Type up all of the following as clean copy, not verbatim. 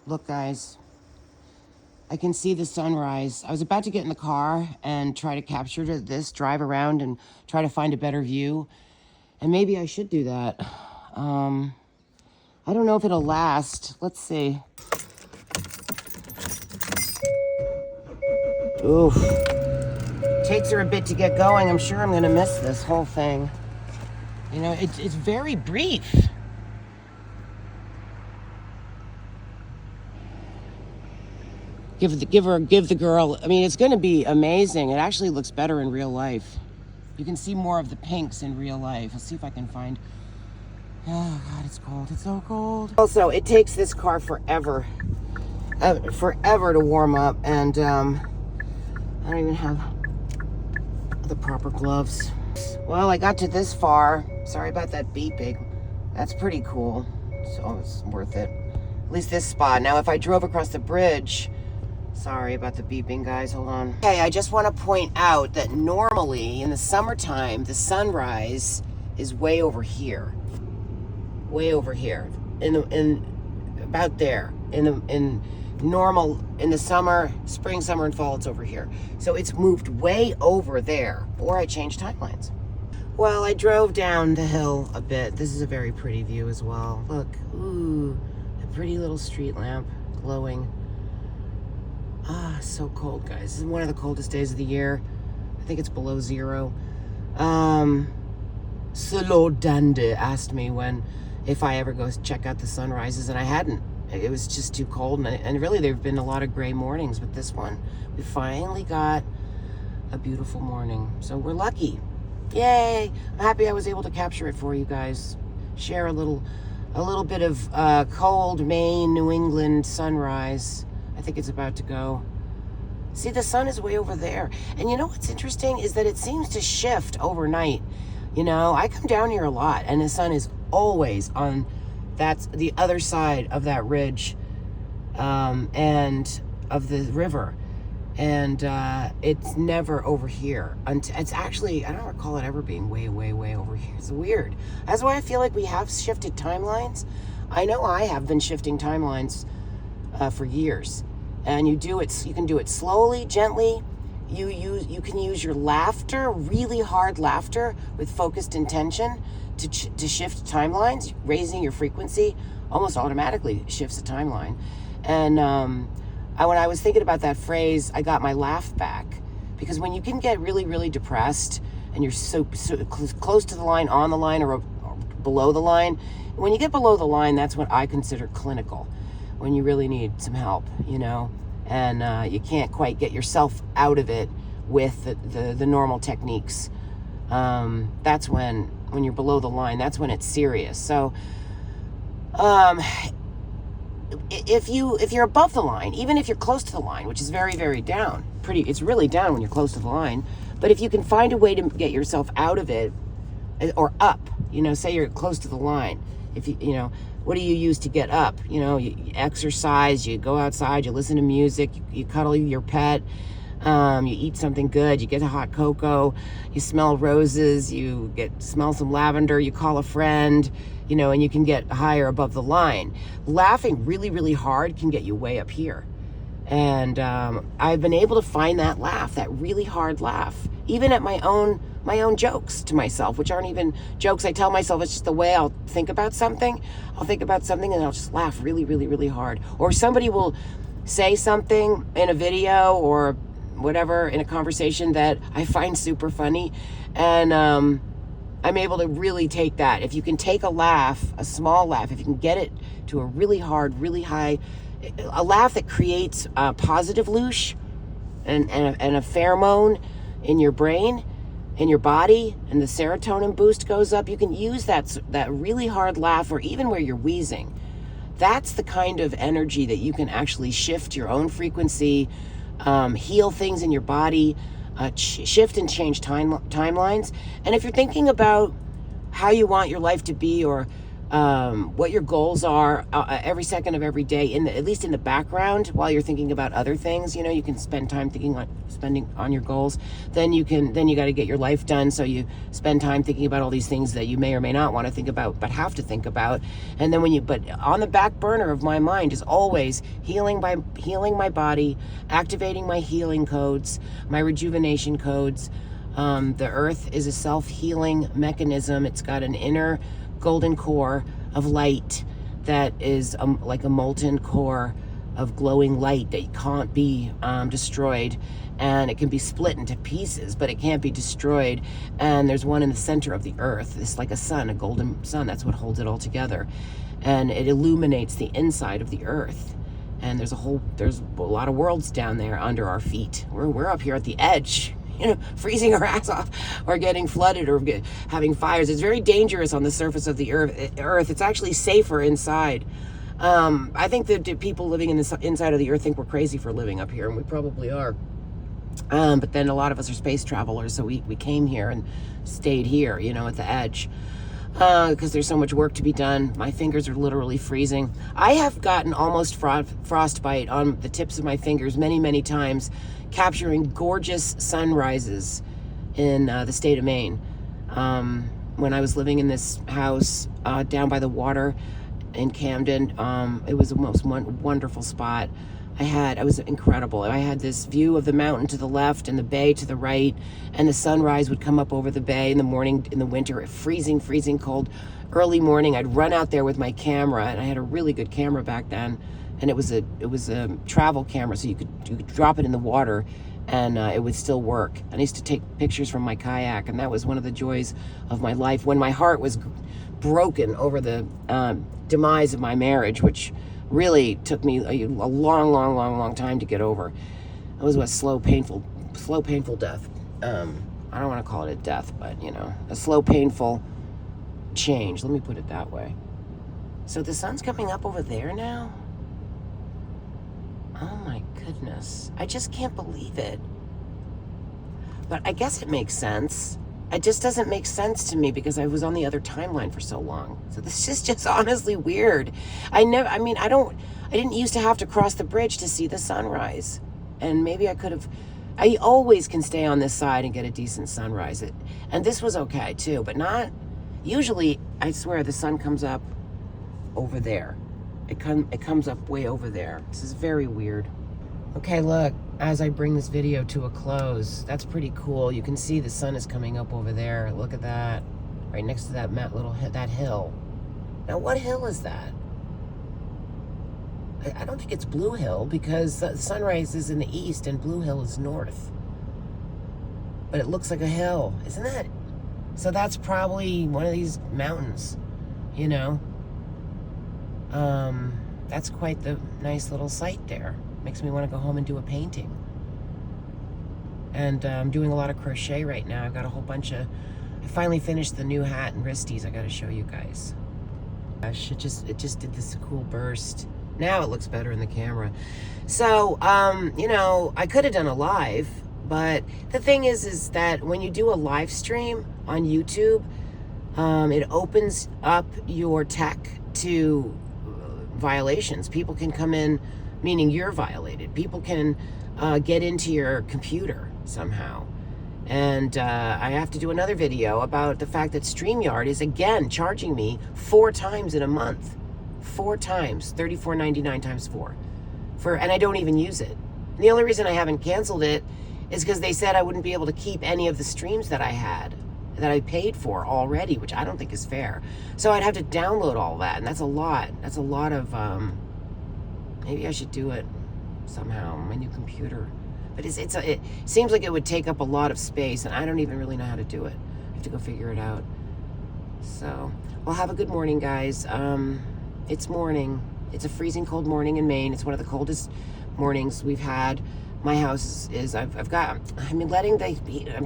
Look, guys, I can see the sunrise. I was about to get in the car and try to capture this, drive around and try to find a better view. And maybe I should do that. I don't know if it'll last. Let's see. Oof. Takes her a bit to get going. I'm sure I'm going to miss this whole thing. You know, it's very brief. Give the girl. I mean, it's going to be amazing. It actually looks better in real life. You can see more of the pinks in real life. Let's see if I can find. Oh God, it's cold. It's so cold. Also, it takes this car forever to warm up, and I don't even have the proper gloves. Well, I got to this far. Sorry about that beeping. That's pretty cool. So it's worth it. At least this spot. Now, if I drove across the bridge, sorry about the beeping, guys. Hold on. Okay, I just want to point out that normally in the summertime, the sunrise is way over here. Way over here. In about there. In the summer, spring, summer, and fall, it's over here. So it's moved way over there. Or I changed timelines. Well, I drove down the hill a bit. This is a very pretty view as well. Look, ooh, a pretty little street lamp glowing. Ah, so cold, guys. This is one of the coldest days of the year. I think it's below 0. Solo Dande asked me if I ever go check out the sunrises, and I hadn't. It was just too cold, and really there have been a lot of gray mornings, but this one, we finally got a beautiful morning. So we're lucky. Yay! I'm happy I was able to capture it for you guys. Share a little bit of cold Maine, New England sunrise. I think it's about to go. See, the sun is way over there. And you know what's interesting is that it seems to shift overnight. You know, I come down here a lot, and the sun is always on that's the other side of that ridge and of the river. And it's never over here. It's actually, I don't recall it ever being way, way, way over here. It's weird. That's why I feel like we have shifted timelines. I know I have been shifting timelines for years. And you can do it slowly, gently. You can use your laughter, really hard laughter with focused intention to shift timelines. Raising your frequency almost automatically shifts the timeline. And when I was thinking about that phrase, I got my laugh back. Because when you can get really, really depressed and you're so close to the line, on the line, or below the line, when you get below the line, that's what I consider clinical. When you really need some help, you know, and you can't quite get yourself out of it with the normal techniques. That's when you're below the line, that's when it's serious. So if you're above the line, even if you're close to the line, which is very, very down, it's really down when you're close to the line, but if you can find a way to get yourself out of it, or up, you know, say you're close to the line, if you know, what do you use to get up? You know, you exercise, you go outside, you listen to music, you cuddle your pet, you eat something good, you get a hot cocoa, you smell roses, you smell some lavender, you call a friend, you know, and you can get higher above the line. Laughing really, really hard can get you way up here. And I've been able to find that laugh, that really hard laugh, even at my own jokes to myself, which aren't even jokes. I tell myself it's just the way I'll think about something. I'll think about something and I'll just laugh really, really, really hard. Or somebody will say something in a video or whatever in a conversation that I find super funny, and I'm able to really take that. If you can take a laugh, a small laugh, if you can get it to a really hard, really high, a laugh that creates a positive loosh and a pheromone in your brain, in your body, and the serotonin boost goes up, you can use that really hard laugh, or even where you're wheezing. That's the kind of energy that you can actually shift your own frequency, heal things in your body, shift and change timelines. And if you're thinking about how you want your life to be, or what your goals are every second of every day, at least in the background, while you're thinking about other things. You know, you can spend time spending on your goals. Then you got to get your life done, so you spend time thinking about all these things that you may or may not want to think about, but have to think about. And then but on the back burner of my mind is always healing my body, activating my healing codes, my rejuvenation codes. The earth is a self-healing mechanism. It's got an inner golden core of light that is like a molten core of glowing light that can't be destroyed, and it can be split into pieces, but it can't be destroyed. And there's one in the center of the earth. It's like a sun, a golden sun. That's what holds it all together, and it illuminates the inside of the earth. And there's a lot of worlds down there under our feet. We're up here at the edge, you know, freezing our ass off, or getting flooded, or having fires. It's very dangerous on the surface of the earth. It's actually safer inside. I think that people living in the inside of the earth think we're crazy for living up here, and we probably are. But then a lot of us are space travelers, so we came here and stayed here, you know, at the edge. Because there's so much work to be done. My fingers are literally freezing. I have gotten almost frostbite on the tips of my fingers many, many times, capturing gorgeous sunrises in the state of Maine. When I was living in this house down by the water in Camden, it was the most wonderful spot. It was incredible. I had this view of the mountain to the left and the bay to the right, and the sunrise would come up over the bay in the morning, in the winter, freezing cold. Early morning, I'd run out there with my camera, and I had a really good camera back then, and it was a travel camera, so you could drop it in the water, and it would still work. And I used to take pictures from my kayak, and that was one of the joys of my life when my heart was broken over the demise of my marriage, which really took me a long time to get over. It was a slow, painful death. I don't want to call it a death, but, you know, a slow, painful change. Let me put it that way. So the sun's coming up over there now? Oh my goodness. I just can't believe it. But I guess it makes sense. It just doesn't make sense to me because I was on the other timeline for so long. So this is just honestly weird. I didn't used to have to cross the bridge to see the sunrise. And maybe I always can stay on this side and get a decent sunrise. And this was okay too, but not, usually, I swear, the sun comes up over there. It comes up way over there. This is very weird. Okay, look, as I bring this video to a close, that's pretty cool. You can see the sun is coming up over there. Look at that, right next to that that hill. Now, what hill is that? I don't think it's Blue Hill, because the sunrise is in the east and Blue Hill is north. But it looks like a hill, isn't it? So that's probably one of these mountains, you know? That's quite the nice little sight there. Makes me want to go home and do a painting. And I'm doing a lot of crochet right now. I've got a whole bunch of... I finally finished the new hat and wristies. I got to show you guys. Gosh, it just did this cool burst. Now it looks better in the camera. So, you know, I could have done a live, but the thing is that when you do a live stream on YouTube, it opens up your tech to violations. People can come in, meaning you're violated. People can get into your computer somehow. And I have to do another video about the fact that StreamYard is again charging me 4 times in a month. 4 times, $34.99 times 4. And I don't even use it. And the only reason I haven't canceled it is because they said I wouldn't be able to keep any of the streams that I had, that I paid for already, which I don't think is fair. So I'd have to download all that, and that's a lot. That's a lot of, maybe I should do it somehow on my new computer. But it seems like it would take up a lot of space, and I don't even really know how to do it. I have to go figure it out. So, well, have a good morning, guys. It's morning. It's a freezing cold morning in Maine. It's one of the coldest mornings we've had. My house I'm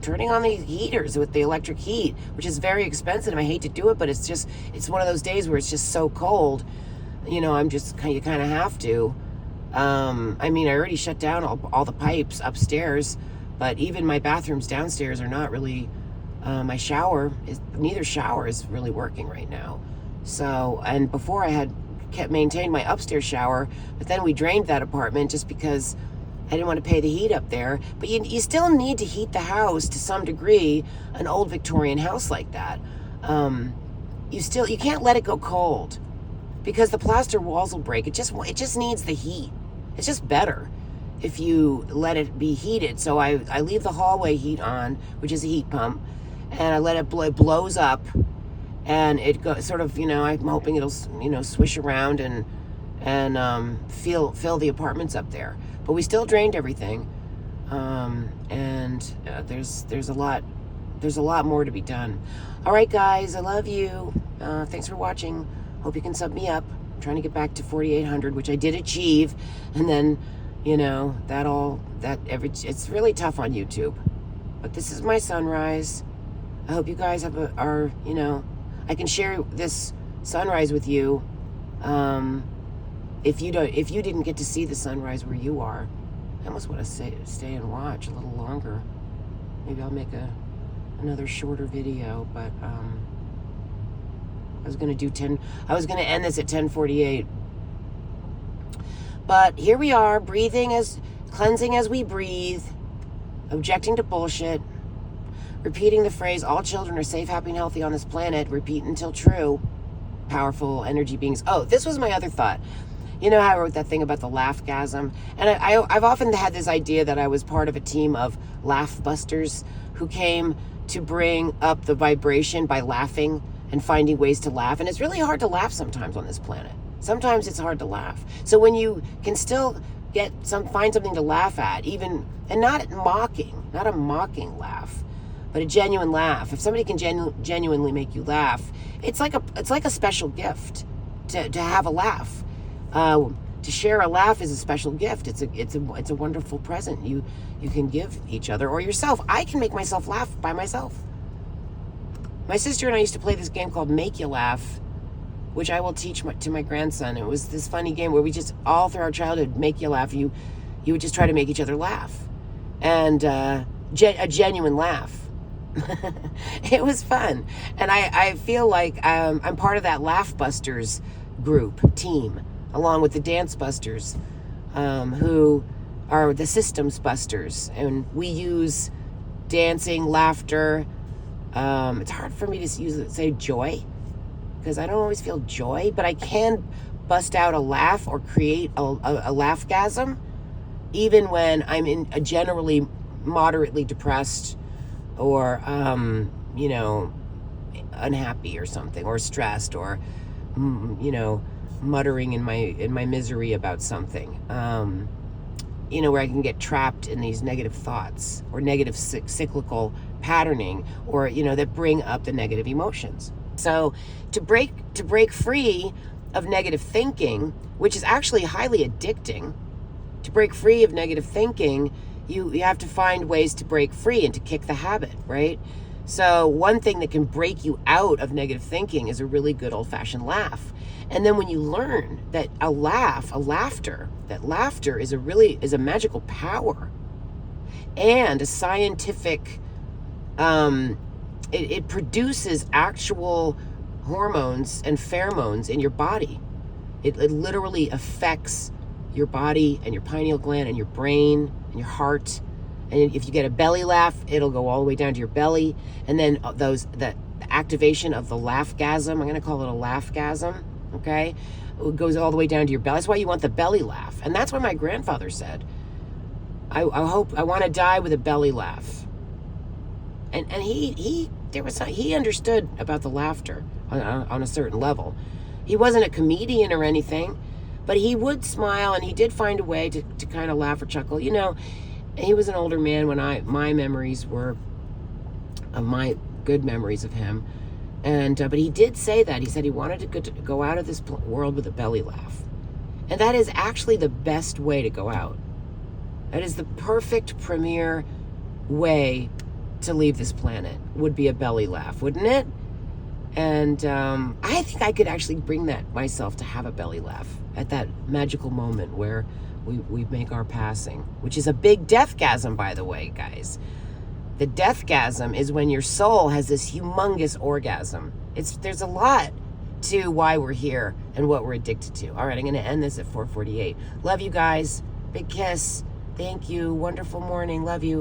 turning on the heaters with the electric heat, which is very expensive. I hate to do it, but it's one of those days where it's just so cold. You know, you kind of have to. I already shut down all the pipes upstairs, but even my bathrooms downstairs are not really, neither shower is really working right now. So, and before I had kept maintained my upstairs shower, but then we drained that apartment just because I didn't want to pay the heat up there. But you still need to heat the house to some degree, an old Victorian house like that. You can't let it go cold because the plaster walls will break. It just needs the heat. It's just better if you let it be heated. So I leave the hallway heat on, which is a heat pump, and I let it it blows up, and it goes sort of, I'm hoping it'll, swish around and fill the apartments up there. But we still drained everything, and there's a lot more to be done. All right, guys, I love you. Thanks for watching. Hope you can sub me up. I'm trying to get back to 4,800, which I did achieve, and then it's really tough on YouTube. But this is my sunrise. I hope you guys I can share this sunrise with you. If you didn't get to see the sunrise where you are, I almost want to stay and watch a little longer. Maybe I'll make another shorter video, but I was going to end this at 10:48. But here we are, cleansing as we breathe, objecting to bullshit, repeating the phrase, all children are safe, happy, and healthy on this planet, repeat until true, powerful energy beings. Oh, this was my other thought. You know how I wrote that thing about the laugh gasm? And I've often had this idea that I was part of a team of laugh busters who came to bring up the vibration by laughing and finding ways to laugh. And it's really hard to laugh sometimes on this planet. Sometimes it's hard to laugh. So when you can still find something to laugh at, and not a mocking laugh, but a genuine laugh. If somebody can genuinely make you laugh, it's like a special gift to have a laugh. To share a laugh is a special gift. It's a wonderful present you can give each other or yourself. I can make myself laugh by myself. My sister and I used to play this game called Make You Laugh, which I will teach to my grandson. It was this funny game where we just, all through our childhood, make you laugh. You would just try to make each other laugh. And a genuine laugh. It was fun. And I feel like I'm part of that Laugh Busters team, along with the Dance Busters, who are the Systems Busters. And we use dancing, laughter. It's hard for me to say joy, because I don't always feel joy, but I can bust out a laugh or create a laughgasm, even when I'm in a generally moderately depressed or, unhappy or something, or stressed, or, muttering in my misery about something, where I can get trapped in these negative thoughts or negative cyclical patterning, or, that bring up the negative emotions. So to break free of negative thinking, which is actually highly addicting, to break free of negative thinking, you have to find ways to break free and to kick the habit, right? So one thing that can break you out of negative thinking is a really good old-fashioned laugh. And then when you learn that laughter is a magical power and a scientific, it produces actual hormones and pheromones in your body. It literally affects your body and your pineal gland and your brain and your heart. And if you get a belly laugh, it'll go all the way down to your belly. And then the activation of the laughgasm, I'm going to call it a laughgasm, okay? It goes all the way down to your belly. That's why you want the belly laugh. And that's what my grandfather said. I want to die with a belly laugh. And he understood about the laughter on a certain level. He wasn't a comedian or anything, but he would smile, and he did find a way to kind of laugh or chuckle. He was an older man when my memories were of my good memories of him. And but he did say that. He said he wanted to go out of this world with a belly laugh. And that is actually the best way to go out. That is the perfect premier way to leave this planet, would be a belly laugh, wouldn't it? And I think I could actually bring that myself, to have a belly laugh at that magical moment where we make our passing, which is a big deathgasm, by the way, guys. The deathgasm is when your soul has this humongous orgasm. There's a lot to why we're here and what we're addicted to. All right, I'm going to end this at 4:48. Love you guys. Big kiss. Thank you. Wonderful morning. Love you.